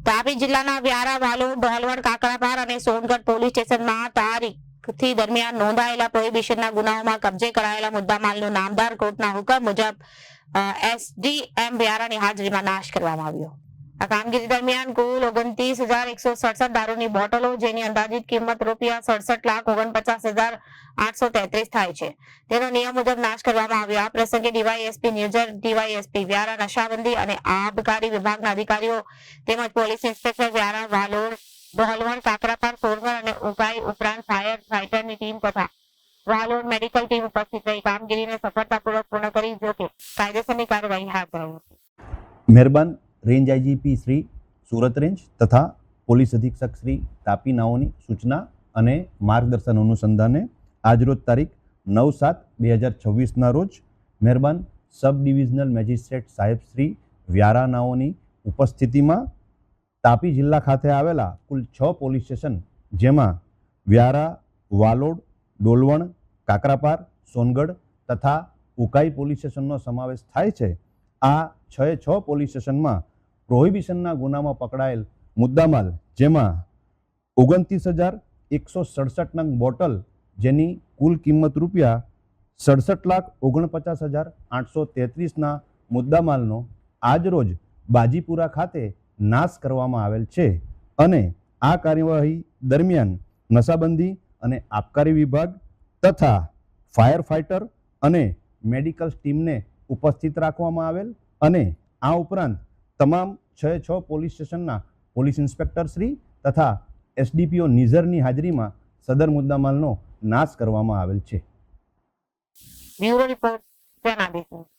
તાપી જિલ્લાના વ્યારા, વાલોડ, ઢોલવણ, કાકરાપાર અને સોનગઢ પોલીસ સ્ટેશનમાં તારીખથી દરમિયાન નોંધાયેલા પ્રોહિબિશનના ગુનાઓમાં કબજે કરાયેલા મુદ્દામાલનો નામદાર કોર્ટના હુકમ મુજબ એસડીએમ વ્યારાની હાજરીમાં નાશ કરવામાં આવ્યો. આ કામગીરી દરમિયાન કુલ 29,167 દારૂની બોટલો, જેની અંદાજિત કિંમત ₹67,49,833 થાય છે, તેનો નિયમ મુજબ નાશ કરવામાં આવ્યો. આ પ્રસંગે ડીવાયએસપી નિર્જર, ડીવાયએસપી વ્યારા, નશાબંધી અને આબકારી વિભાગના અધિકારીઓ તેમજ પોલીસ ઇન્સ્પેક્ટર વ્યારા, વાલોડ, ઢોલવણ, કાકરાપાર, સોનગઢ અને ઉકાઈ ઉપરાંત ફાયર ફાઈટરની ટીમ તથા વાલોડ મેડિકલ ટીમ ઉપસ્થિત રહી કામગીરીને સફળતાપૂર્વક પૂર્ણ કરી જોકે કાયદેસરની કાર્યવાહી હાથ ધરી હતી. મહેરબાન range IGP Shri Surat range તથા પોલીસ અધિક્ષક શ્રી તાપી નાઓની સૂચના અને માર્ગદર્શન અનુસંધાને આજરોજ તારીખ 9/7/2026ના રોજ મહેરબાન સબ ડિવિઝનલ મેજિસ્ટ્રેટ સાહેબ શ્રી વ્યારા નાઓની ઉપસ્થિતિમાં તાપી જિલ્લા ખાતે આવેલા કુલ 6 પોલીસ સ્ટેશન, જેમાં વ્યારા, વાલોડ, ડોલવણ, કાકરાપાર, સોનગઢ તથા ઉકાઈ પોલીસ સ્ટેશનનો સમાવેશ થાય છે. આ 6 પોલીસ સ્ટેશનમાં પ્રોહિબિશનના ગુનામાં પકડાયેલ મુદ્દામાલ, જેમાં 29,167 નંગ બોટલ, જેની કુલ કિંમત ₹67,49,833ના મુદ્દામાલનો આજરોજ બાજીપુરા ખાતે નાશ કરવામાં આવેલ છે. અને આ કાર્યવાહી દરમિયાન નશાબંધી અને આબકારી વિભાગ તથા ફાયર ફાઈટર અને મેડિકલ ટીમને ઉપસ્થિત રાખવામાં આવેલ અને આ ઉપરાંત તમામ 6 પોલીસ સ્ટેશનના પોલીસ ઇન્સ્પેક્ટર શ્રી તથા એસડીપીઓ નિઝરની હાજરીમાં સદર મુદ્દામાલનો નાશ કરવામાં આવેલ છે. Bureau report Janadesh.